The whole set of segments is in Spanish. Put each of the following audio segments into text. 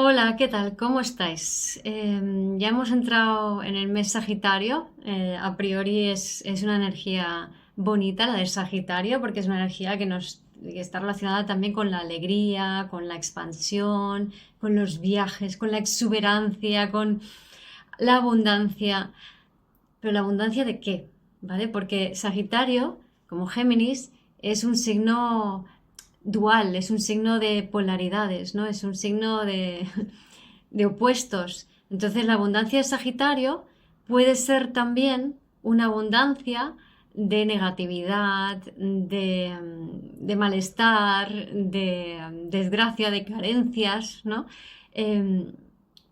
Hola, ¿qué tal? ¿Cómo estáis? Ya hemos entrado en el mes Sagitario. A priori es una energía bonita la del Sagitario porque es una energía que está relacionada también con la alegría, con la expansión, con los viajes, con la exuberancia, con la abundancia. ¿Pero la abundancia de qué? ¿Vale? Porque Sagitario, como Géminis, es un signo dual, es un signo de polaridades, ¿no? Es un signo de opuestos. Entonces la abundancia de Sagitario puede ser también una abundancia de negatividad, de malestar, de desgracia, de carencias, ¿no? Eh,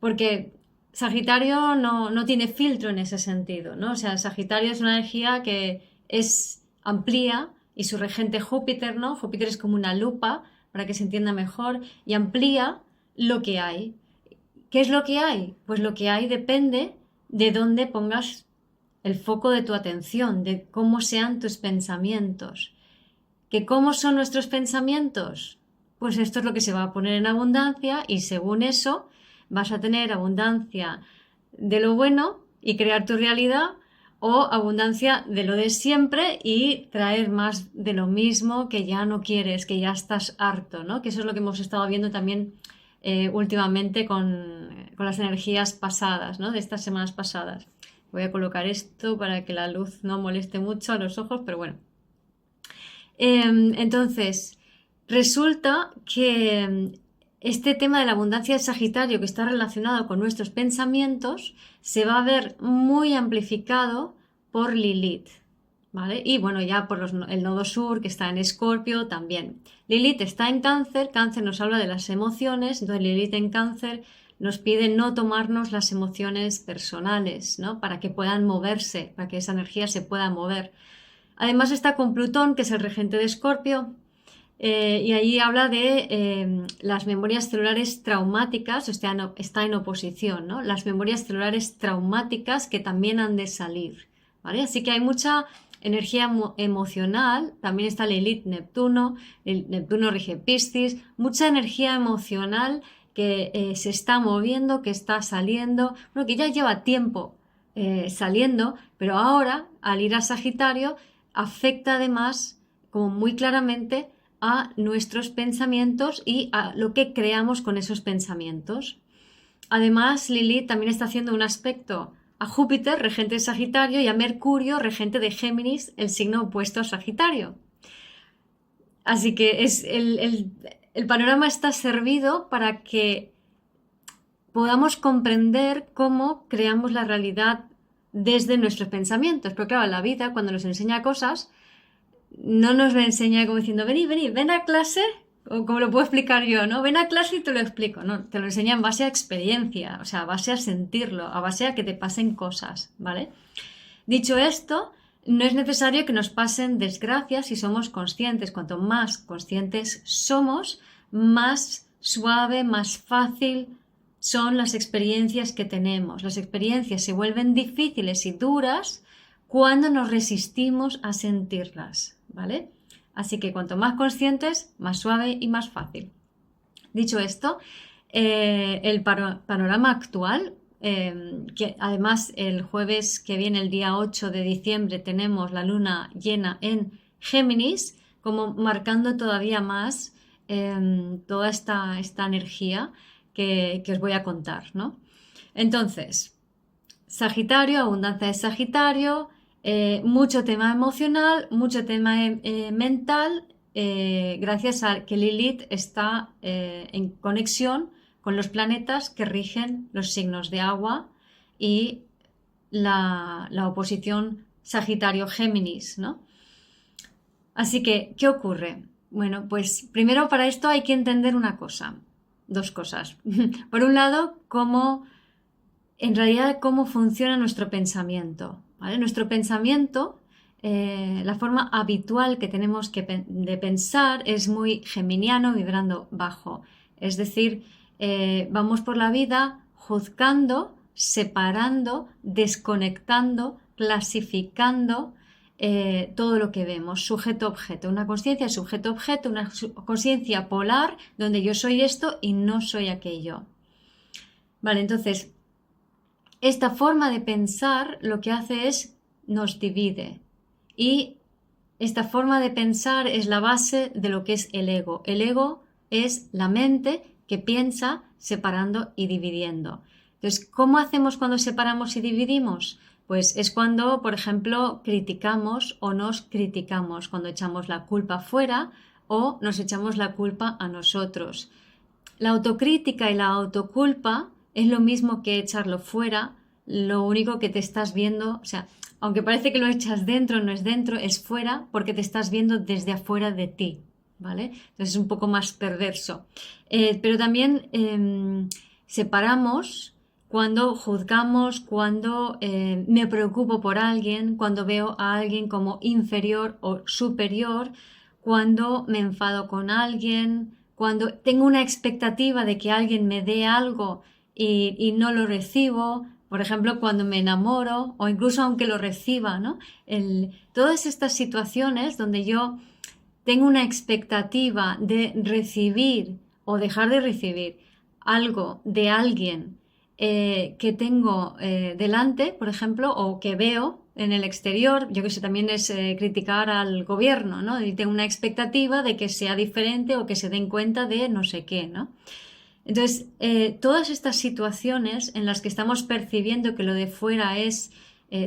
porque Sagitario no tiene filtro en ese sentido, ¿no? O sea, Sagitario es una energía que es amplía y su regente Júpiter, ¿no? Júpiter es como una lupa para que se entienda mejor y amplía lo que hay. ¿Qué es lo que hay? Pues lo que hay depende de dónde pongas el foco de tu atención, de cómo sean tus pensamientos. ¿Que cómo son nuestros pensamientos? Pues esto es lo que se va a poner en abundancia y según eso vas a tener abundancia de lo bueno y crear tu realidad o abundancia de lo de siempre y traer más de lo mismo que ya no quieres, que ya estás harto, ¿no? Que eso es lo que hemos estado viendo también últimamente con las energías pasadas, ¿no? De estas semanas pasadas. Voy a colocar esto para que la luz no moleste mucho a los ojos, pero bueno. Entonces, resulta que este tema de la abundancia de Sagitario, que está relacionado con nuestros pensamientos, se va a ver muy amplificado por Lilith, ¿vale? Y bueno, ya por el nodo sur, que está en Escorpio, también. Lilith está en Cáncer, Cáncer nos habla de las emociones, entonces Lilith en Cáncer nos pide no tomarnos las emociones personales, ¿no? Para que puedan moverse, para que esa energía se pueda mover. Además está con Plutón, que es el regente de Escorpio, y ahí habla de las memorias celulares traumáticas, o sea, está en oposición, ¿no? Las memorias celulares traumáticas que también han de salir, ¿vale? Así que hay mucha energía emocional, también está Lilith Neptuno, Neptuno rige Piscis, mucha energía emocional que se está moviendo, que está saliendo, bueno, que ya lleva tiempo saliendo, pero ahora, al ir a Sagitario, afecta además, como muy claramente, a nuestros pensamientos y a lo que creamos con esos pensamientos. Además, Lilith también está haciendo un aspecto a Júpiter, regente de Sagitario, y a Mercurio, regente de Géminis, el signo opuesto a Sagitario. Así que el panorama está servido para que podamos comprender cómo creamos la realidad desde nuestros pensamientos. Pero claro, la vida, cuando nos enseña cosas, no nos lo enseña como diciendo, vení, ven a clase, o como lo puedo explicar yo, ¿no? Ven a clase y te lo explico, ¿no? Te lo enseña en base a experiencia, o sea, a base a sentirlo, a base a que te pasen cosas, ¿vale? Dicho esto, no es necesario que nos pasen desgracias si somos conscientes. Cuanto más conscientes somos, más suave, más fácil son las experiencias que tenemos. Las experiencias se vuelven difíciles y duras cuando nos resistimos a sentirlas, ¿vale? Así que cuanto más conscientes, más suave y más fácil. Dicho esto, el panorama actual, que además el jueves que viene, el día 8 de diciembre, tenemos la luna llena en Géminis, como marcando todavía más toda esta energía que os voy a contar, ¿no? Entonces, Sagitario, abundancia de Sagitario, mucho tema emocional, mucho tema mental, gracias a que Lilith está en conexión con los planetas que rigen los signos de agua y la oposición Sagitario-Géminis, ¿no? Así que, ¿qué ocurre? Bueno, pues primero para esto hay que entender una cosa, dos cosas. Por un lado, en realidad cómo funciona nuestro pensamiento, ¿vale? Nuestro pensamiento, la forma habitual que tenemos de pensar es muy geminiano, vibrando bajo. Es decir, vamos por la vida juzgando, separando, desconectando, clasificando todo lo que vemos, sujeto-objeto, una conciencia sujeto-objeto, una conciencia polar donde yo soy esto y no soy aquello. Vale, entonces, esta forma de pensar lo que hace es nos divide. Y esta forma de pensar es la base de lo que es el ego. El ego es la mente que piensa separando y dividiendo. Entonces, ¿cómo hacemos cuando separamos y dividimos? Pues es cuando, por ejemplo, criticamos o nos criticamos, cuando echamos la culpa fuera o nos echamos la culpa a nosotros. La autocrítica y la autoculpa es lo mismo que echarlo fuera, lo único que te estás viendo, o sea, aunque parece que lo echas dentro, no es dentro, es fuera porque te estás viendo desde afuera de ti, ¿vale? Entonces es un poco más perverso. Pero también separamos cuando juzgamos, cuando me preocupo por alguien, cuando veo a alguien como inferior o superior, cuando me enfado con alguien, cuando tengo una expectativa de que alguien me dé algo y no lo recibo, por ejemplo, cuando me enamoro o incluso aunque lo reciba, ¿no? Todas estas situaciones donde yo tengo una expectativa de recibir o dejar de recibir algo de alguien que tengo delante, por ejemplo, o que veo en el exterior, yo que sé, también es criticar al gobierno, ¿no? Y tengo una expectativa de que sea diferente o que se den cuenta de no sé qué, ¿no? Entonces, todas estas situaciones en las que estamos percibiendo que lo de fuera es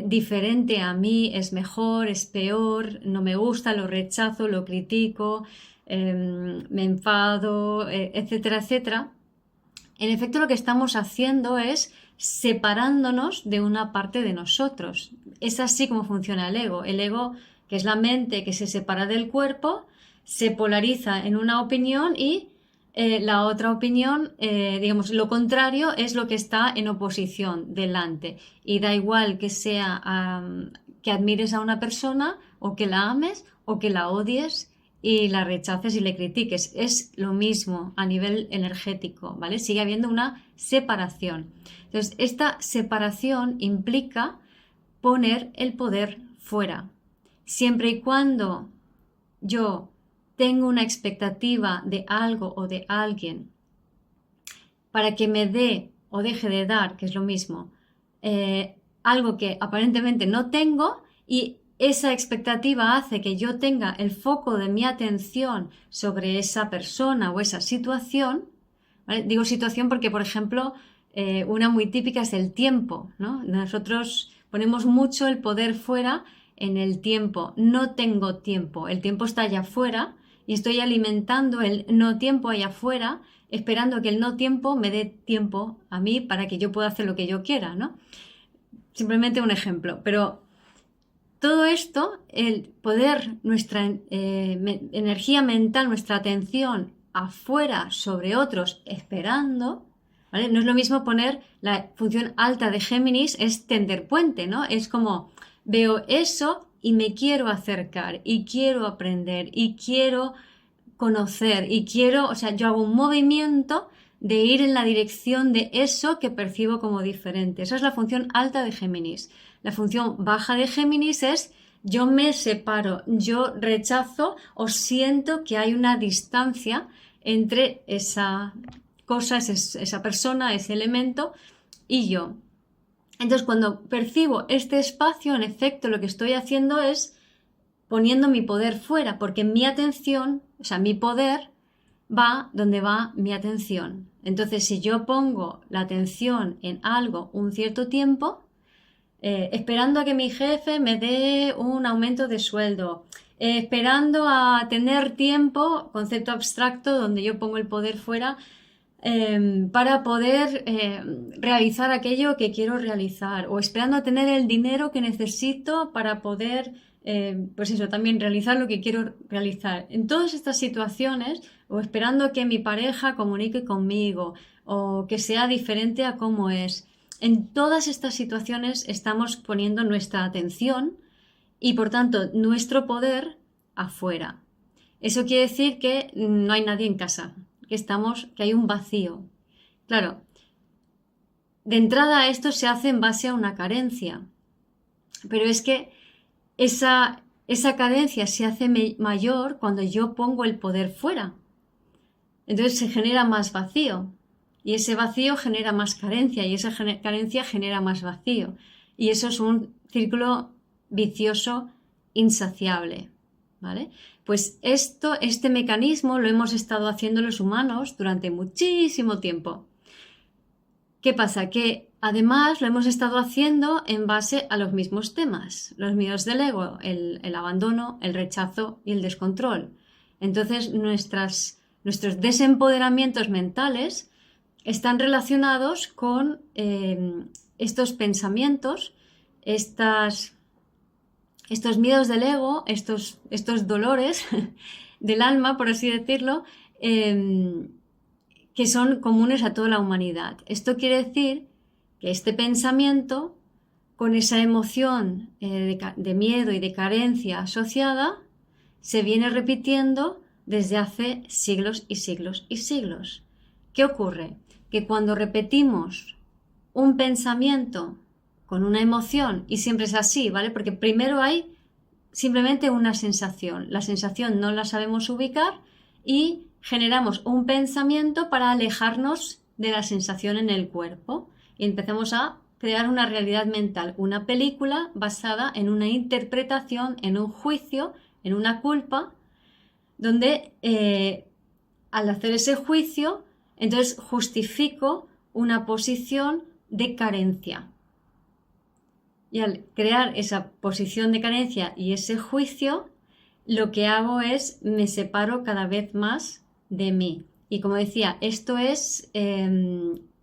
diferente a mí, es mejor, es peor, no me gusta, lo rechazo, lo critico, me enfado, etcétera, etcétera. En efecto, lo que estamos haciendo es separándonos de una parte de nosotros. Es así como funciona el ego. El ego, que es la mente que se separa del cuerpo, se polariza en una opinión y la otra opinión, digamos, lo contrario es lo que está en oposición delante. Y da igual que sea que admires a una persona o que la ames o que la odies y la rechaces y le critiques. Es lo mismo a nivel energético, ¿vale? Sigue habiendo una separación. Entonces, esta separación implica poner el poder fuera. Siempre y cuando yo tengo una expectativa de algo o de alguien para que me dé o deje de dar, que es lo mismo, algo que aparentemente no tengo y esa expectativa hace que yo tenga el foco de mi atención sobre esa persona o esa situación, ¿vale? Digo situación porque, por ejemplo, una muy típica es el tiempo, ¿no? Nosotros ponemos mucho el poder fuera en el tiempo. No tengo tiempo, el tiempo está allá afuera y estoy alimentando el no tiempo allá afuera, esperando que el no tiempo me dé tiempo a mí para que yo pueda hacer lo que yo quiera, ¿no? Simplemente un ejemplo, pero todo esto, el poder, nuestra energía mental, nuestra atención afuera sobre otros esperando, ¿vale? No es lo mismo poner la función alta de Géminis, es tender puente, ¿no? Es como veo eso y me quiero acercar y quiero aprender y quiero conocer y quiero, o sea, yo hago un movimiento de ir en la dirección de eso que percibo como diferente. Esa es la función alta de Géminis. La función baja de Géminis es yo me separo, yo rechazo o siento que hay una distancia entre esa cosa, esa persona, ese elemento y yo. Entonces, cuando percibo este espacio, en efecto, lo que estoy haciendo es poniendo mi poder fuera, porque mi atención, o sea, mi poder va donde va mi atención. Entonces, si yo pongo la atención en algo un cierto tiempo, esperando a que mi jefe me dé un aumento de sueldo, esperando a tener tiempo, concepto abstracto, donde yo pongo el poder fuera, para poder realizar aquello que quiero realizar, o esperando a tener el dinero que necesito para poder, pues eso, también realizar lo que quiero realizar. En todas estas situaciones, o esperando que mi pareja comunique conmigo, o que sea diferente a cómo es. En todas estas situaciones estamos poniendo nuestra atención y por tanto nuestro poder afuera. Eso quiere decir que no hay nadie en casa, que hay un vacío. Claro, de entrada esto se hace en base a una carencia, pero es que esa carencia se hace mayor cuando yo pongo el poder fuera. Entonces se genera más vacío. y ese vacío genera más carencia y esa carencia genera más vacío. Y eso es un círculo vicioso insaciable, ¿vale? Pues este mecanismo lo hemos estado haciendo los humanos durante muchísimo tiempo. ¿Qué pasa? Que además lo hemos estado haciendo en base a los mismos temas, los miedos del ego, el abandono, el rechazo y el descontrol. Entonces nuestros desempoderamientos mentales están relacionados con estos pensamientos, estos miedos del ego, estos dolores del alma, por así decirlo, que son comunes a toda la humanidad. Esto quiere decir que este pensamiento, con esa emoción de miedo y de carencia asociada, se viene repitiendo desde hace siglos y siglos y siglos. ¿Qué ocurre? Que cuando repetimos un pensamiento con una emoción, y siempre es así, ¿vale? Porque primero hay simplemente una sensación. La sensación no la sabemos ubicar y generamos un pensamiento para alejarnos de la sensación en el cuerpo y empezamos a crear una realidad mental, una película basada en una interpretación, en un juicio, en una culpa, donde al hacer ese juicio, entonces justifico una posición de carencia. Y al crear esa posición de carencia y ese juicio, lo que hago es me separo cada vez más de mí. Y como decía, esto es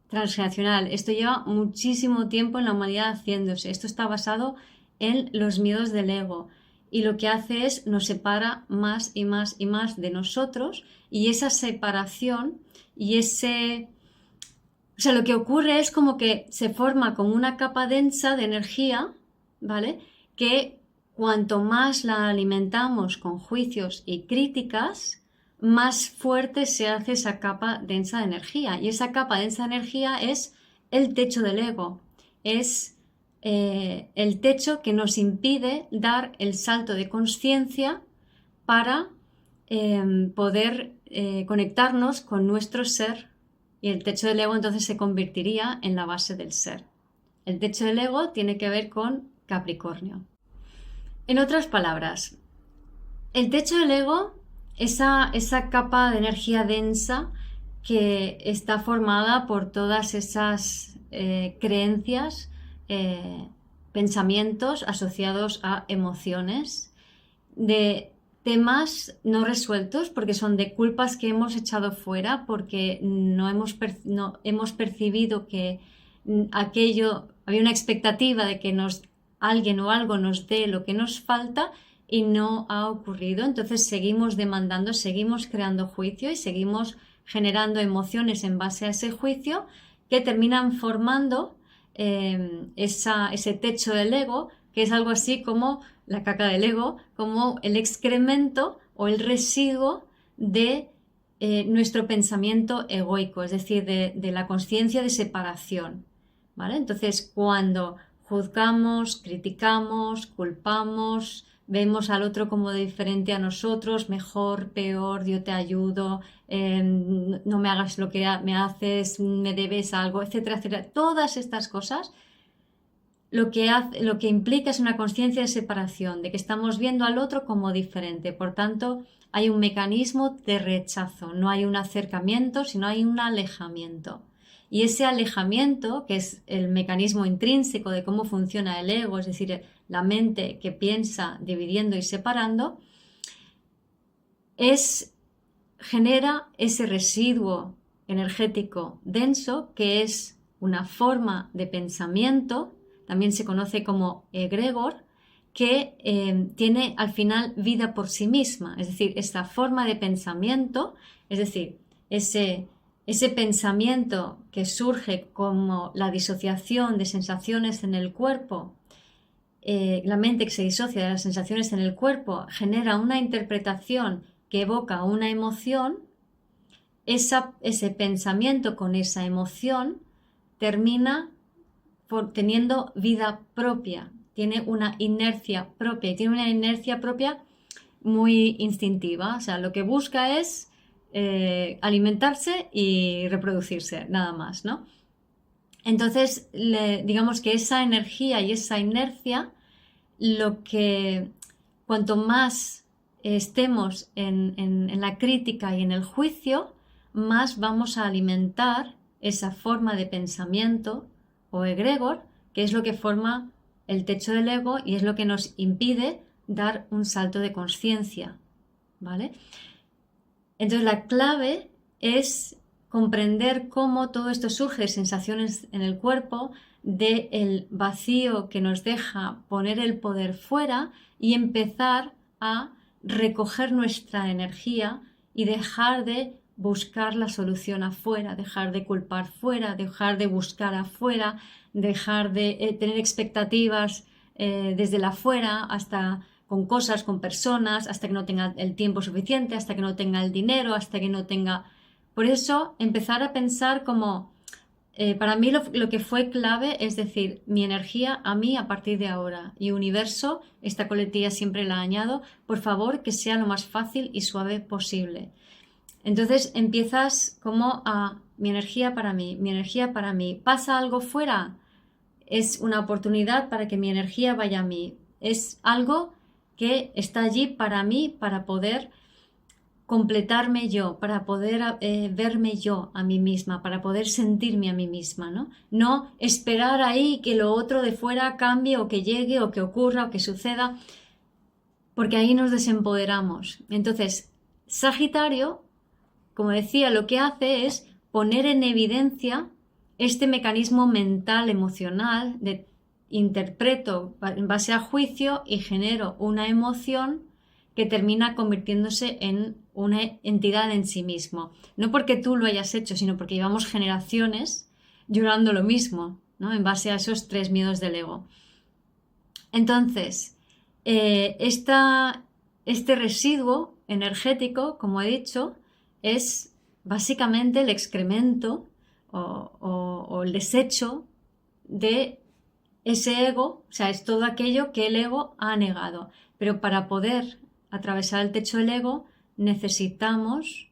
transgeneracional. Esto lleva muchísimo tiempo en la humanidad haciéndose. Esto está basado en los miedos del ego. Y lo que hace es nos separa más y más y más de nosotros. Y esa separación y o sea, lo que ocurre es como que se forma como una capa densa de energía, ¿vale? Que cuanto más la alimentamos con juicios y críticas, más fuerte se hace esa capa densa de energía. Y esa capa densa de energía es el techo del ego. Es el techo que nos impide dar el salto de consciencia para poder conectarnos con nuestro ser. Y el techo del ego entonces se convertiría en la base del ser. El techo del ego tiene que ver con Capricornio. En otras palabras, el techo del ego, esa capa de energía densa que está formada por todas esas creencias, pensamientos asociados a emociones, de temas no resueltos porque son de culpas que hemos echado fuera porque no hemos percibido que aquello, había una expectativa de que alguien o algo nos dé lo que nos falta y no ha ocurrido. Entonces seguimos demandando, seguimos creando juicio y seguimos generando emociones en base a ese juicio que terminan formando ese techo del ego, que es algo así como la caca del ego, como el excremento o el residuo de nuestro pensamiento egoico, es decir, de la consciencia de separación, ¿vale? Entonces, cuando juzgamos, criticamos, culpamos, vemos al otro como diferente a nosotros, mejor, peor, yo te ayudo, no me hagas lo que me haces, me debes algo, etcétera, etcétera. Todas estas cosas lo que implica es una conciencia de separación, de que estamos viendo al otro como diferente. Por tanto, hay un mecanismo de rechazo, no hay un acercamiento, sino hay un alejamiento. Y ese alejamiento, que es el mecanismo intrínseco de cómo funciona el ego, es decir, la mente que piensa dividiendo y separando, genera ese residuo energético denso que es una forma de pensamiento, también se conoce como egregor, que tiene al final vida por sí misma, es decir, esta forma de pensamiento, es decir, ese pensamiento que surge como la disociación de sensaciones en el cuerpo, la mente que se disocia de las sensaciones en el cuerpo genera una interpretación que evoca una emoción, ese pensamiento con esa emoción termina teniendo vida propia, tiene una inercia propia y tiene una inercia propia muy instintiva. O sea, lo que busca es alimentarse y reproducirse, nada más, ¿no? Entonces, digamos que esa energía y esa inercia, cuanto más estemos en la crítica y en el juicio, más vamos a alimentar esa forma de pensamiento o egregor, que es lo que forma el techo del ego y es lo que nos impide dar un salto de conciencia, ¿vale? Entonces la clave es comprender cómo todo esto surge de sensaciones en el cuerpo, del vacío que nos deja poner el poder fuera y empezar a recoger nuestra energía y dejar de buscar la solución afuera, dejar de culpar fuera, dejar de buscar afuera, dejar de tener expectativas desde la afuera hasta con cosas, con personas, hasta que no tenga el tiempo suficiente, hasta que no tenga el dinero, hasta que no tenga... Por eso empezar a pensar como... para mí lo que fue clave es decir, mi energía a mí a partir de ahora y universo, esta coletilla siempre la añado, por favor que sea lo más fácil y suave posible. Entonces empiezas como a mi energía para mí, mi energía para mí. ¿Pasa algo fuera? Es una oportunidad para que mi energía vaya a mí. Es algo que está allí para mí, para poder completarme yo, para poder verme yo a mí misma, para poder sentirme a mí misma, ¿no? No esperar ahí que lo otro de fuera cambie o que llegue o que ocurra o que suceda, porque ahí nos desempoderamos. Entonces, Sagitario, como decía, lo que hace es poner en evidencia este mecanismo mental, emocional, de interpreto en base a juicio y genero una emoción que termina convirtiéndose en una entidad en sí mismo. No porque tú lo hayas hecho, sino porque llevamos generaciones llorando lo mismo, ¿no? En base a esos 3 miedos del ego. Entonces, este residuo energético, como he dicho, es básicamente el excremento o el desecho de ese ego, o sea, es todo aquello que el ego ha negado. Pero para poder atravesar el techo del ego necesitamos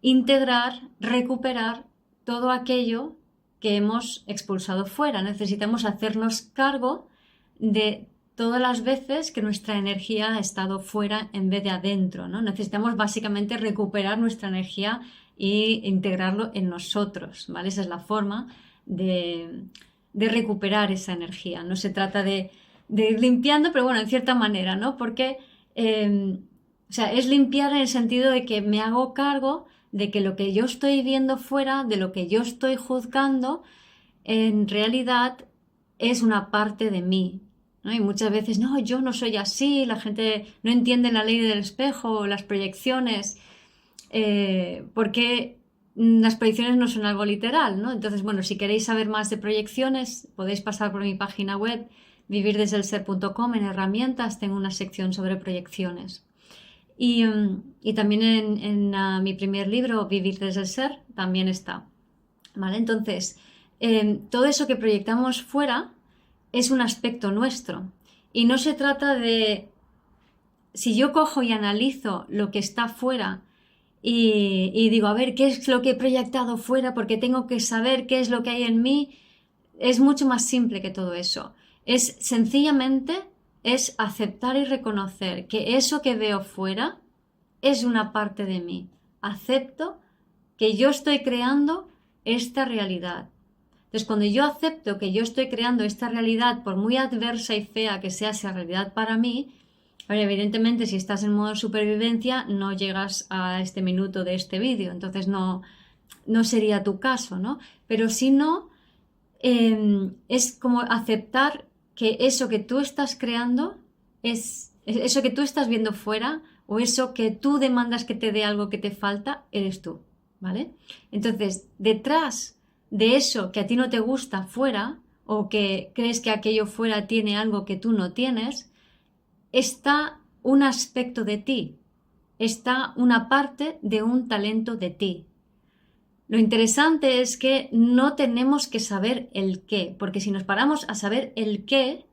integrar, recuperar todo aquello que hemos expulsado fuera. Necesitamos hacernos cargo de todas las veces que nuestra energía ha estado fuera en vez de adentro, ¿no? Necesitamos básicamente recuperar nuestra energía e integrarlo en nosotros, ¿vale? Esa es la forma de recuperar esa energía. No se trata de ir limpiando, pero bueno, en cierta manera, ¿no? Porque o sea, es limpiar en el sentido de que me hago cargo de que lo que yo estoy viendo fuera, de lo que yo estoy juzgando, en realidad es una parte de mí, ¿no? Y muchas veces, no, yo no soy así, la gente no entiende la ley del espejo, las proyecciones, porque las proyecciones no son algo literal, ¿no? Entonces, bueno, si queréis saber más de proyecciones, podéis pasar por mi página web, vivirdesdelser.com, en herramientas tengo una sección sobre proyecciones. Y también en mi primer libro, Vivir desde el Ser, también está, ¿vale? Entonces, todo eso que proyectamos fuera es un aspecto nuestro. Y no se trata de... Si yo cojo y analizo lo que está fuera y digo, a ver, ¿qué es lo que he proyectado fuera? Porque tengo que saber qué es lo que hay en mí. Es mucho más simple que todo eso. Es sencillamente es aceptar y reconocer que eso que veo fuera es una parte de mí. Acepto que yo estoy creando esta realidad. Entonces, cuando yo acepto que yo estoy creando esta realidad, por muy adversa y fea que sea esa realidad para mí, evidentemente si estás en modo supervivencia no llegas a este minuto de este vídeo, entonces no sería tu caso, ¿no? Pero si no, es como aceptar que eso que tú estás creando es eso que tú estás viendo fuera o eso que tú demandas que te dé algo que te falta, eres tú, ¿vale? Entonces, detrás de eso que a ti no te gusta fuera o que crees que aquello fuera tiene algo que tú no tienes, está un aspecto de ti, está una parte de un talento de ti. Lo interesante es que no tenemos que saber el qué, porque si nos paramos a saber el qué,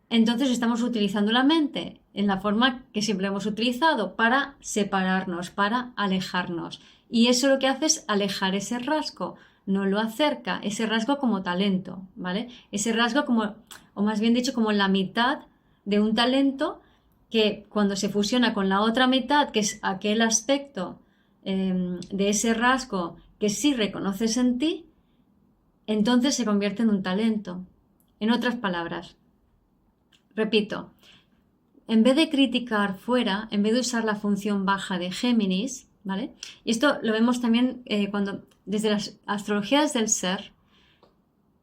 entonces estamos utilizando la mente. en la forma que siempre hemos utilizado, para separarnos, para alejarnos. Y eso lo que hace es alejar ese rasgo, no lo acerca, ese rasgo como talento, ¿vale? Ese rasgo como, o más bien dicho, como la mitad de un talento que cuando se fusiona con la otra mitad, que es aquel aspecto de ese rasgo que sí reconoces en ti, entonces se convierte en un talento. En otras palabras, repito, en vez de criticar fuera, en vez de usar la función baja de Géminis, ¿vale? Y esto lo vemos también cuando desde las astrologías del ser,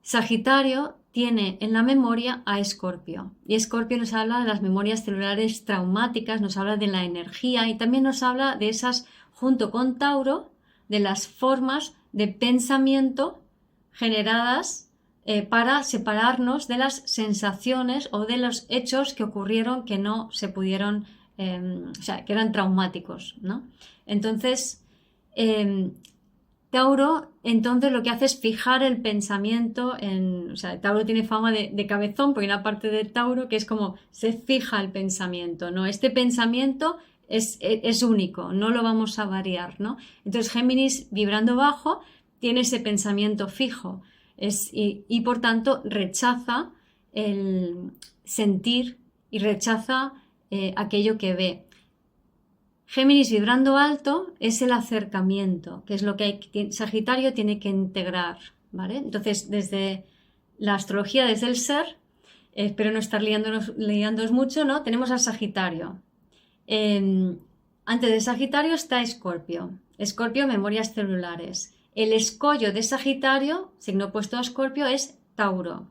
Sagitario tiene en la memoria a Escorpio. Y Escorpio nos habla de las memorias celulares traumáticas, nos habla de la energía y también nos habla de esas, junto con Tauro, de las formas de pensamiento generadas para separarnos de las sensaciones o de los hechos que ocurrieron que no se pudieron, o sea, que eran traumáticos, ¿no? Entonces, Tauro, entonces lo que hace es fijar el pensamiento en, o sea, Tauro tiene fama de cabezón, porque hay una parte de Tauro que es como se fija el pensamiento, ¿no? Este pensamiento es único, no lo vamos a variar, ¿no? Entonces Géminis, vibrando bajo, tiene ese pensamiento fijo y por tanto rechaza el sentir y rechaza aquello que ve. Géminis vibrando alto es el acercamiento, que es lo que Sagitario tiene que integrar, ¿vale? Entonces, desde la astrología, desde el ser, espero no estar liándonos mucho, ¿no? Tenemos a Sagitario. Antes de Sagitario está Escorpio. Escorpio, memorias celulares. El escollo de Sagitario, signo opuesto a Escorpio, es Tauro.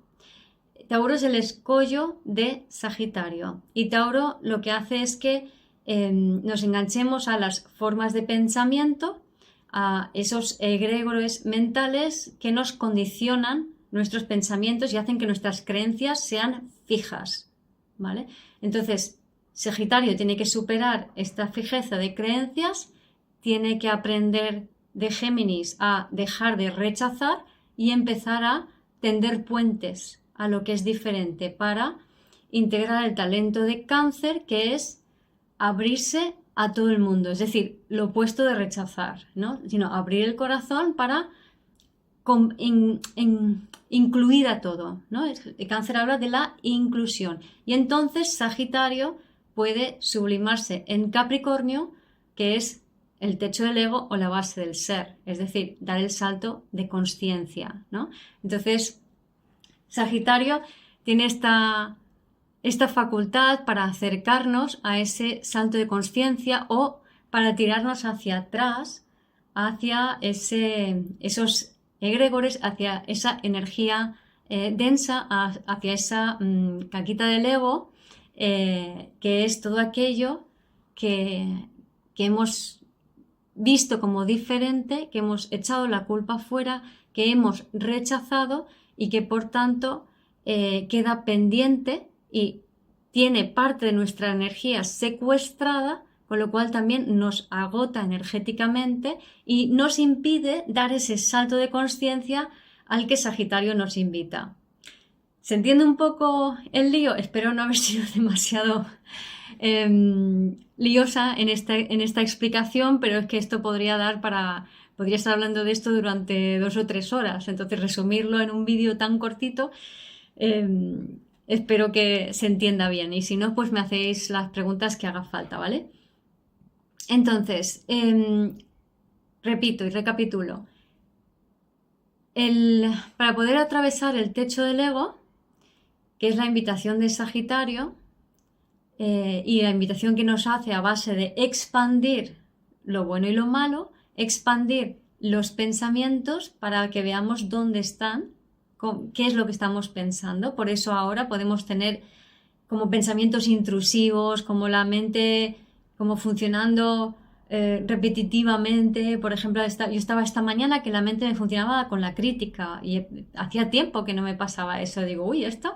Tauro es el escollo de Sagitario. Y Tauro lo que hace es que nos enganchemos a las formas de pensamiento, a esos egregores mentales que nos condicionan nuestros pensamientos y hacen que nuestras creencias sean fijas, ¿vale? Entonces, Sagitario tiene que superar esta fijeza de creencias, tiene que aprender de Géminis a dejar de rechazar y empezar a tender puentes a lo que es diferente para integrar el talento de Cáncer, que es abrirse a todo el mundo, es decir, lo opuesto de rechazar, ¿no? Sino abrir el corazón para incluir a todo, ¿no? El Cáncer habla de la inclusión y entonces Sagitario puede sublimarse en Capricornio, que es el techo del ego o la base del ser, es decir, dar el salto de consciencia, ¿no? Entonces, Sagitario tiene esta facultad para acercarnos a ese salto de consciencia o para tirarnos hacia atrás, hacia esos egregores, hacia esa energía densa, hacia esa caquita del ego, que es todo aquello que hemos visto como diferente, que hemos echado la culpa fuera, que hemos rechazado y que por tanto queda pendiente y tiene parte de nuestra energía secuestrada, con lo cual también nos agota energéticamente y nos impide dar ese salto de consciencia al que Sagitario nos invita. ¿Se entiende un poco el lío? Espero no haber sido demasiado liosa en esta explicación, pero es que esto podría estar hablando de esto durante 2 o 3 horas, entonces resumirlo en un vídeo tan cortito, espero que se entienda bien y si no, pues me hacéis las preguntas que haga falta, ¿vale? Entonces, repito y recapitulo. Para poder atravesar el techo del ego, que es la invitación de Sagitario, y la invitación que nos hace a base de expandir lo bueno y lo malo, expandir los pensamientos para que veamos dónde están, qué es lo que estamos pensando. Por eso ahora podemos tener como pensamientos intrusivos, como la mente como funcionando repetitivamente. Por ejemplo, yo estaba esta mañana que la mente me funcionaba con la crítica y hacía tiempo que no me pasaba eso. Digo, uy, esto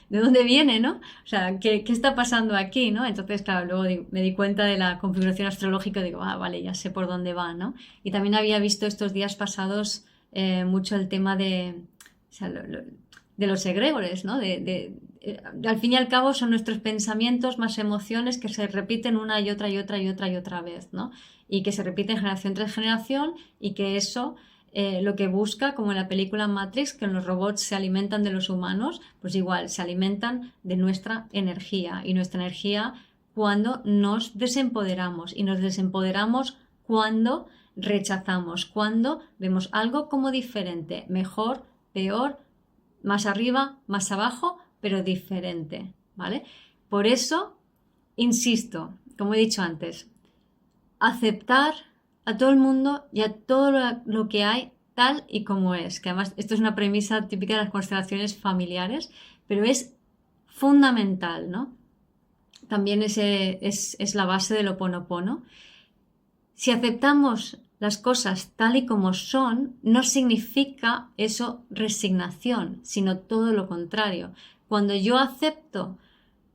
¿de dónde viene, no? O sea, ¿qué está pasando aquí, no? Entonces, claro, luego me di cuenta de la configuración astrológica y digo, vale, ya sé por dónde va, ¿no? Y también había visto estos días pasados mucho el tema de, o sea, de los egregores, ¿no? al fin y al cabo son nuestros pensamientos más emociones que se repiten una y otra y otra y otra y otra vez, ¿no? Y que se repiten generación tras generación y que eso lo que busca, como en la película Matrix, que los robots se alimentan de los humanos, pues igual se alimentan de nuestra energía y nuestra energía cuando nos desempoderamos y nos desempoderamos cuando rechazamos, cuando vemos algo como diferente, mejor, peor, más arriba, más abajo, pero diferente, ¿vale? Por eso, insisto, como he dicho antes, aceptar a todo el mundo y a todo lo que hay tal y como es, que además esto es una premisa típica de las constelaciones familiares, pero es fundamental, ¿no? También es la base del Ho Oponopono. Si aceptamos las cosas tal y como son, no significa eso resignación, sino todo lo contrario. Cuando yo acepto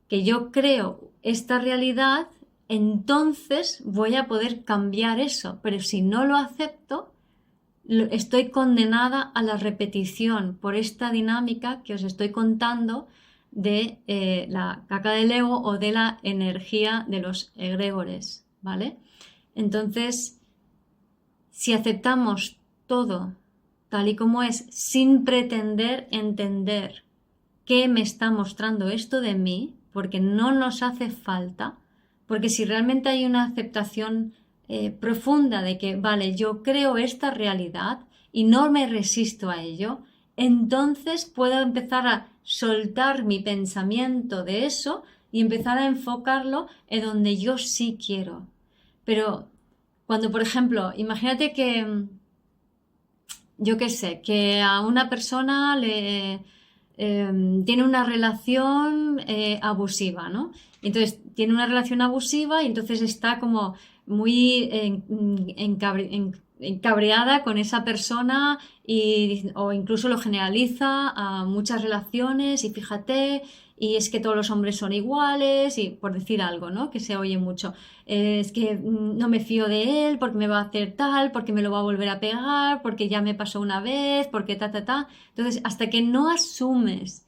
que yo creo esta realidad, entonces voy a poder cambiar eso. Pero si no lo acepto, estoy condenada a la repetición por esta dinámica que os estoy contando de la caca del ego o de la energía de los egregores, ¿vale? Entonces, si aceptamos todo tal y como es, sin pretender entender qué me está mostrando esto de mí, porque no nos hace falta, porque si realmente hay una aceptación profunda de que, vale, yo creo esta realidad y no me resisto a ello, entonces puedo empezar a soltar mi pensamiento de eso y empezar a enfocarlo en donde yo sí quiero. Pero cuando, por ejemplo, imagínate que, yo qué sé, que a una persona tiene una relación abusiva, ¿no? Entonces, tiene una relación abusiva y entonces está como muy encabreada con esa persona o incluso lo generaliza a muchas relaciones y fíjate, y es que todos los hombres son iguales y por decir algo, ¿no? Que se oye mucho. Es que no me fío de él porque me va a hacer tal, porque me lo va a volver a pegar, porque ya me pasó una vez, porque ta, ta, ta. Entonces, hasta que no asumes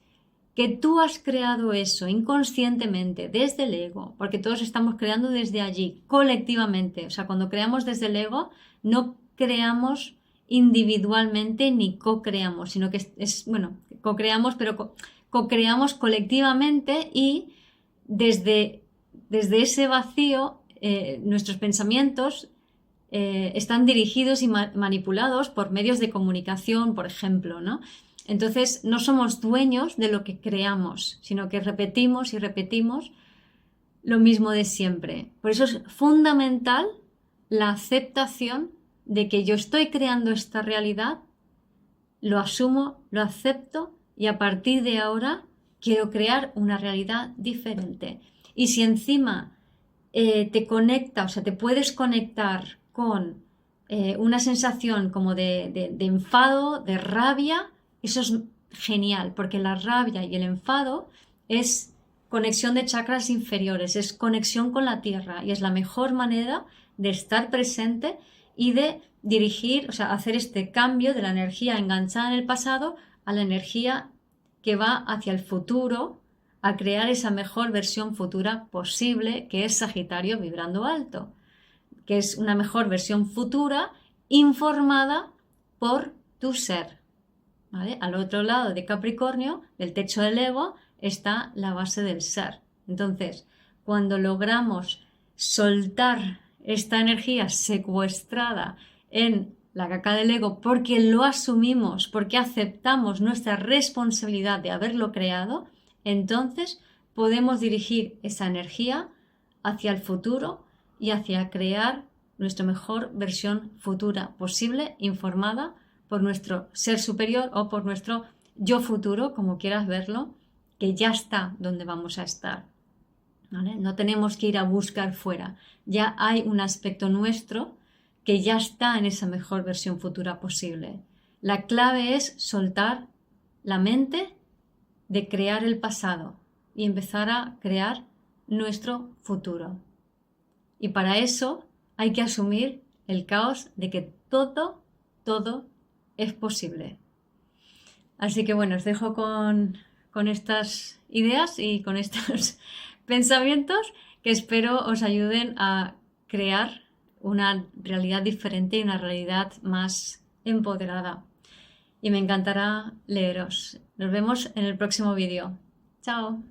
que tú has creado eso inconscientemente desde el ego, porque todos estamos creando desde allí, colectivamente. O sea, cuando creamos desde el ego, no creamos individualmente ni co-creamos, sino que bueno, co-creamos, pero co-creamos colectivamente y desde ese vacío nuestros pensamientos están dirigidos y manipulados por medios de comunicación, por ejemplo, ¿no? Entonces no somos dueños de lo que creamos, sino que repetimos y repetimos lo mismo de siempre. Por eso es fundamental la aceptación de que yo estoy creando esta realidad, lo asumo, lo acepto y a partir de ahora quiero crear una realidad diferente. Y si encima te conecta, o sea, te puedes conectar con una sensación como de enfado, de rabia, eso es genial, porque la rabia y el enfado es conexión de chakras inferiores, es conexión con la tierra y es la mejor manera de estar presente y de dirigir, o sea, hacer este cambio de la energía enganchada en el pasado a la energía que va hacia el futuro, a crear esa mejor versión futura posible, que es Sagitario vibrando alto, que es una mejor versión futura informada por tu ser, ¿vale? Al otro lado de Capricornio, del techo del ego, está la base del ser. Entonces, cuando logramos soltar esta energía secuestrada en la caca del ego porque lo asumimos, porque aceptamos nuestra responsabilidad de haberlo creado, entonces podemos dirigir esa energía hacia el futuro y hacia crear nuestra mejor versión futura posible, informada por nuestro ser superior o por nuestro yo futuro, como quieras verlo, que ya está donde vamos a estar, ¿vale? No tenemos que ir a buscar fuera, ya hay un aspecto nuestro que ya está en esa mejor versión futura posible. La clave es soltar la mente de crear el pasado y empezar a crear nuestro futuro. Y para eso hay que asumir el caos de que todo es posible. Así que bueno, os dejo con con estas ideas y con estos pensamientos que espero os ayuden a crear una realidad diferente y una realidad más empoderada. Y me encantará leeros. Nos vemos en el próximo vídeo. Chao.